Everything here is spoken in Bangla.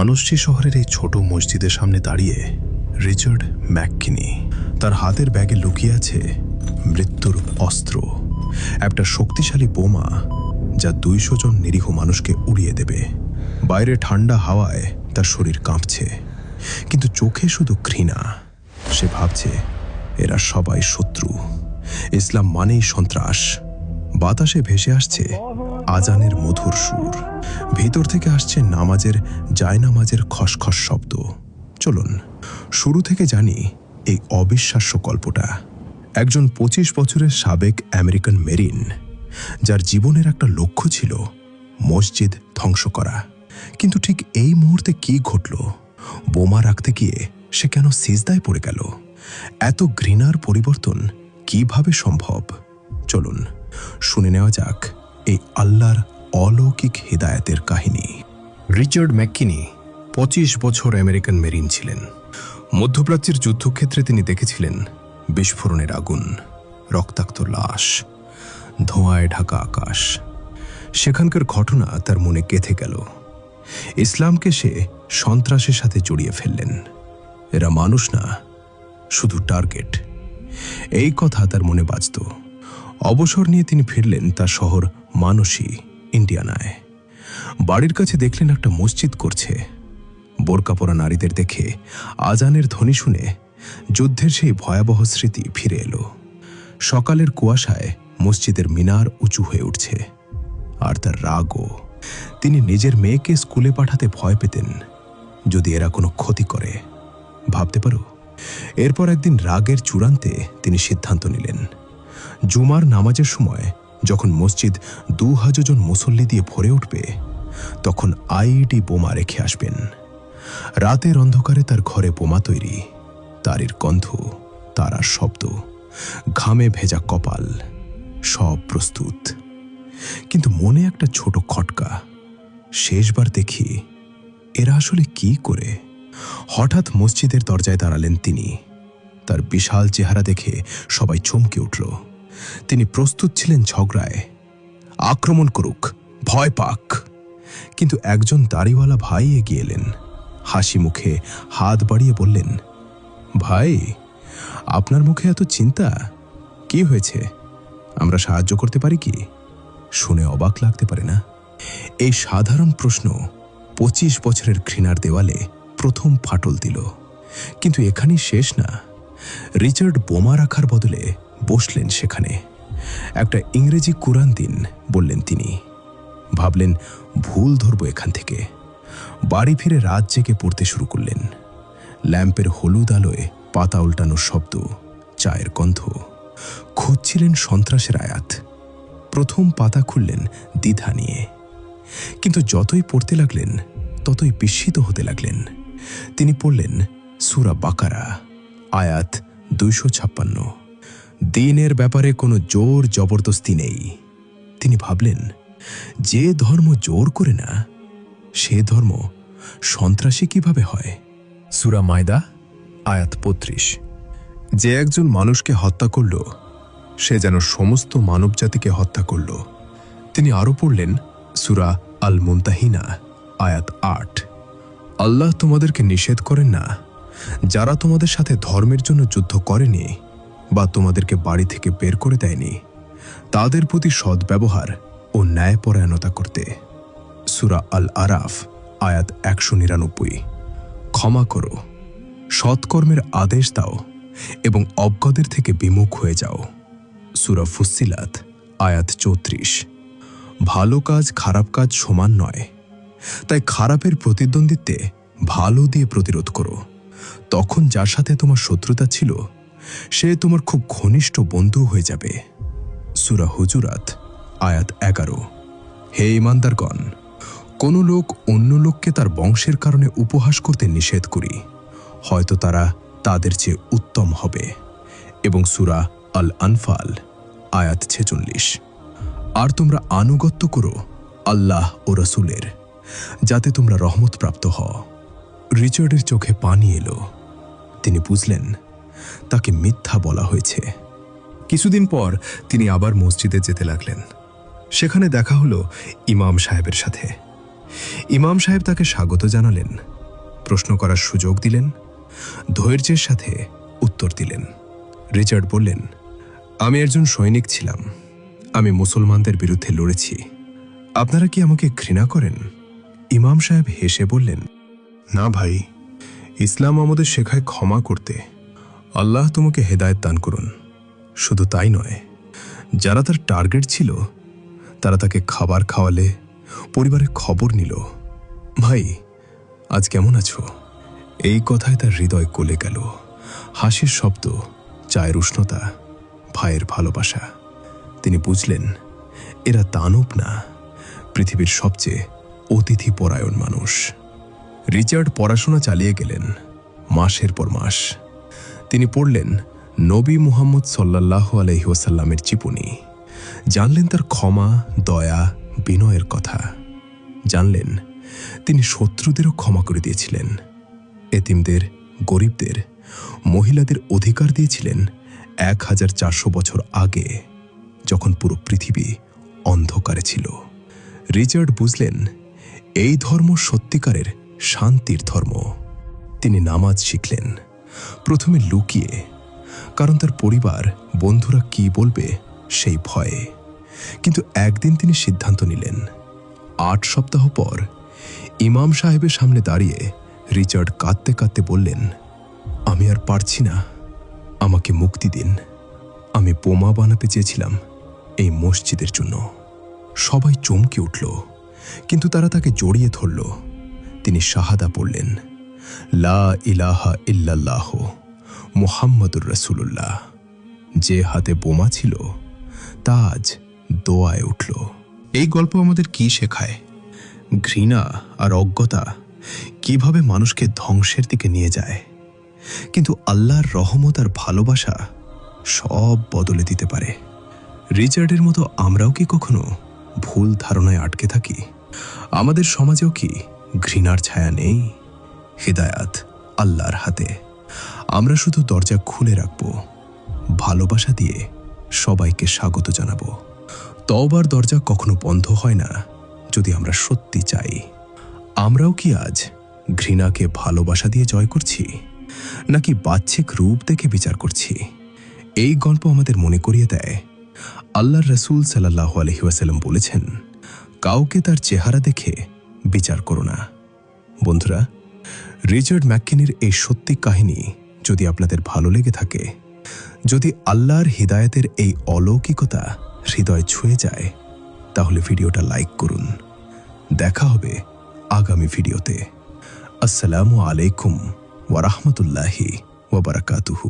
মানুষটি শহরের এই ছোট মসজিদের সামনে দাঁড়িয়ে রিচার্ড ম্যাককিনি। তার হাতের ব্যাগে লুকিয়ে আছে মৃত্যুর অস্ত্র, একটা শক্তিশালী বোমা যা 200 জন নিরীহ মানুষকে উড়িয়ে দেবে। বাইরে ঠান্ডা হাওয়ায় তার শরীর কাঁপছে, কিন্তু চোখে শুধু ঘৃণা। সে ভাবছে, এরা সবাই শত্রু, ইসলাম মানেই সন্ত্রাস। বাতাসে ভেসে আসছে আজানের মধুর সুর, ভিতর থেকে আসছে জায়নামাজের খসখস শব্দ। চলুন শুরু থেকে জানি এই অবিশ্বাস্য গল্পটা। একজন 25 বছরের সাবেক আমেরিকান মেরিন, যার জীবনের একটা লক্ষ্য ছিল মসজিদ ধ্বংস করা। কিন্তু ঠিক এই মুহূর্তে কি ঘটল? বোমা রাখতে গিয়ে সে কেন সিজদায় পড়ে গেল? এত ঘৃণার পরিবর্তন কিভাবে সম্ভব? চলুন শুনে নেওয়া যাক এই আল্লাহর অলৌকিক হিদায়াতের কাহিনী। রিচার্ড ম্যাককিনি 25 বছর আমেরিকান মেরিন ছিলেন। মধ্যপ্রাচ্যের যুদ্ধক্ষেত্রে তিনি দেখেছিলেন বিস্ফোরণের আগুন, রক্তাক্ত লাশ, ধোঁয়ায় ঢাকা আকাশ। সেখানকার ঘটনা তার মনে গেঁথে গেল। ইসলামকে সে সন্ত্রাসের সাথে জড়িয়ে ফেললেন। এরা মানুষ না, শুধু টার্গেট। এই কথা তার মনে বাজত। অবসর নিয়ে তিনি ফিরলেন তার শহর মানসী, ইন্ডিয়ানায়। বাড়ির কাছে দেখলেন একটা মসজিদ করছে। বোরকা পরা নারীদের দেখে, আজানের ধ্বনি শুনে যুদ্ধের সেই ভয়াবহ স্মৃতি ফিরে এলো। সকালের কুয়াশায় মসজিদের মিনার উঁচু হয়ে উঠছে। আর তার রাগও। তিনি নিজের মেয়েকে স্কুলে পাঠাতে ভয় পেতেন, যদি এরা কোনো ক্ষতি করে। ভাবতে পারো? এরপর একদিন রাগের চূড়ান্তে তিনি সিদ্ধান্ত নিলেন, জুমার নামাজের সময় যখন মসজিদ 2000 জন মুসল্লি দিয়ে ভরে উঠবে, তখন আইইডি বোমা রেখে আসবেন। রাতের অন্ধকারে তার ঘরে বোমা তৈরি, তারের গন্ধ, তারার শব্দ, ঘামে ভেজা কপাল, সব প্রস্তুত। কিন্তু মনে একটা ছোট খটকা। শেষবার দেখি এরা আসলে কি করে? হঠাৎ মসজিদের দরজায় দাঁড়ালেন তিনি। তার বিশাল চেহারা দেখে সবাই চমকে উঠল। তিনি প্রস্তুত ছিলেন ঝগড়ায়, আক্রমণ করুক, ভয় পাক। কিন্তু একজন দাড়িওয়ালা ভাই এগিয়ে এলেন, হাসি মুখে হাত বাড়িয়ে বললেন, ভাই, আপনার মুখে এত চিন্তা, কি হয়েছে? আমরা সাহায্য করতে পারি কি? শুনে অবাক লাগতে পারে না? এই সাধারণ প্রশ্ন 25 বছরের ঘৃণার দেওয়ালে প্রথম ফাটল দিল। কিন্তু এখানেই শেষ না। রিচার্ড বোমা রাখার বদলে বসলেন সেখানে। একটা ইংরেজি কুরআন দিন, বললেন তিনি। ভাবলেন, ভুল ধরব এখান থেকে। বাড়ি ফিরে রাত জেগে পড়তে শুরু করলেন। ল্যাম্পের হলুদ আলোয় পাতা উল্টানোর শব্দ, চায়ের গন্ধ। খুঁজছিলেন সন্ত্রাসের আয়াত। প্রথম পাতা খুললেন দ্বিধা নিয়ে। কিন্তু যতই পড়তে লাগলেন, ততই বিস্মিত হতে লাগলেন। তিনি পড়লেন সূরা বাকারা, আয়াত 256। দ্বীনের ব্যাপারে কোনো জোর জবরদস্তি নেই। তিনি ভাবলেন, যে ধর্ম জোর করে না, সে ধর্ম সন্ত্রাসী কিভাবে হয়? সূরা মায়দা, আয়াত 35। যে একজন মানুষকে হত্যা করল, সে যেন সমস্ত মানবজাতিকে হত্যা করল। তিনি আরও পড়লেন সূরা আল মুনতাহিনা, আয়াত 8। আল্লাহ তোমাদেরকে নিষেধ করেন না, যারা তোমাদের সাথে ধর্মের জন্য যুদ্ধ করেনি বা তোমাদেরকে বাড়ি থেকে বের করে দেয়নি, তাদের প্রতি সদ্ব্যবহার ও ন্যায়পরায়ণতা করতে। সূরা আল আরাফ, আয়াত 199। ক্ষমা করো, সৎকর্মের আদেশ দাও এবং অজ্ঞদের থেকে বিমুখ হয়ে যাও। সূরা ফুসসিলাত, আয়াত 34। ভালো কাজ খারাপ কাজ সমান নয়, তাই খারাপের প্রতিদ্বন্দ্বিত্বে ভালো দিয়ে প্রতিরোধ করো। তখন যার সাথে তোমার শত্রুতা ছিল, সে তোমার খুব ঘনিষ্ঠ বন্ধু হয়ে যাবে। সূরা হুজুরাত, আয়াত 11। হে ঈমানদারগণ, কোন লোক অন্য লোককে তার বংশের কারণে উপহাস করতে নিষেধ করি, হয়তো তারা তাদের চেয়ে উত্তম হবে। এবং সূরা আল আনফাল, আয়াত 46। আর তোমরা আনুগত্য করো আল্লাহ ও রাসূলের, যাতে তোমরা রহমত প্রাপ্ত হও। রিচার্ডের চোখে পানি এলো। তিনি বুঝলেন তাকে মিথ্যা বলা হয়েছে। কিছুদিন পর তিনি আবার মসজিদে যেতে লাগলেন। সেখানে দেখা হলো ইমাম সাহেবের সাথে। ইমাম সাহেব তাকে স্বাগত জানালেন, প্রশ্ন করার সুযোগ দিলেন, ধৈর্যের সাথে উত্তর দিলেন। রিচার্ড বললেন, আমি একজন সৈনিক ছিলাম, আমি মুসলমানদের বিরুদ্ধে লড়েছি। আপনারা কি আমাকে ঘৃণা করেন? ইমাম সাহেব হেসে বললেন, না ভাই, ইসলাম আমাদের শেখায় ক্ষমা করতে। আল্লাহ তোমাকে হেদায়েত দান করুন। শুধু তাই নয়, যারা তার টার্গেট ছিল তারা তাকে খাবার খাওয়ালে, পরিবারে খবর নিল। ভাই, আজ কেমন আছো? এই কথায় তার হৃদয় গলে গেল। হাসির শব্দ, চায়ের উষ্ণতা, ভাইয়ের ভালোবাসা। তিনি বুঝলেন, এরা দানব না, পৃথিবীর সবচেয়ে অতিথিপরায়ণ মানুষ। রিচার্ড পড়াশোনা চালিয়ে গেলেন মাসের পর মাস। তিনি পড়লেন নবী মুহাম্মদ সাল্লাল্লাহু আলাইহি ওয়াসাল্লামের জীবনী, জানলেন তার ক্ষমা, দয়া, বিনয়ের কথা। জানলেন তিনি শত্রুদেরও ক্ষমা করে দিয়েছিলেন, এতিমদের, গরিবদের, মহিলাদের অধিকার দিয়েছিলেন 1400 বছর আগে, যখন পুরো পৃথিবী অন্ধকারে ছিল। রিচার্ড বুঝলেন, এই ধর্ম সত্যিকারের শান্তির ধর্ম। তিনি নামাজ শিখলেন, প্রথমে লুকিয়ে, কারণ তার পরিবার, বন্ধুরা কি বলবে সেই ভয়ে। কিন্তু একদিন তিনি সিদ্ধান্ত নিলেন। 8 সপ্তাহ পর ইমাম সাহেবের সামনে দাঁড়িয়ে রিচার্ড কাঁদতে কাঁদতে বললেন, আমি আর পারছি না, আমাকে মুক্তি দিন। আমি বোমা বানাতে চেয়েছিলাম এই মসজিদের জন্য। সবাই চমকে উঠল, কিন্তু তারা তাকে জড়িয়ে ধরল। তিনি শাহাদা পড়লেন, লা ইলাহা ইল্লাল্লাহ মুহাম্মাদুর রাসূলুল্লাহ। যে হাতে বোমা ছিল তা আজ দোয়ায় উঠল। এই গল্প আমাদের কি শেখায়? ঘৃণা আর অজ্ঞতা কিভাবে মানুষকে ধ্বংসের দিকে নিয়ে যায়, কিন্তু আল্লাহর রহমত আর ভালোবাসা সব বদলে দিতে পারে। রিচার্ডের মতো আমরাও কি কখনো ভুল ধারণায় আটকে থাকি? আমাদের সমাজেও কি ঘৃণার ছায়া নেই? হিদায়াত আল্লাহর হাতে। আমরা শুধু দরজা খুলে রাখব, ভালোবাসা দিয়ে সবাইকে স্বাগত জানাবো। তওবার দরজা কখনো বন্ধ হয় না যদি আমরা সত্যি চাই। আমরাও কি আজ ঘৃণাকে ভালোবাসা দিয়ে জয় করছি, নাকি বাহ্যিক রূপ দেখে বিচার করছি? এই গল্প আমাদের মনে করিয়ে দেয়, আল্লাহর রাসূল সাল্লাল্লাহু আলাইহি ওয়াসাল্লাম বলেছেন, কাউকে তার চেহারা দেখে বিচার করো না। বন্ধুরা, রিচার্ড ম্যাককিনির এই সত্যি কাহিনী যদি আপনাদের ভালো লেগে থাকে, যদি আল্লাহর হিদায়াতের এই অলৌকিকতা হৃদয় ছুঁয়ে যায়, তাহলে ভিডিওটা লাইক করুন। দেখা হবে আগামী ভিডিওতে। আসসালামু আলাইকুম ওয়া রাহমাতুল্লাহি ওয়া বারাকাতুহু।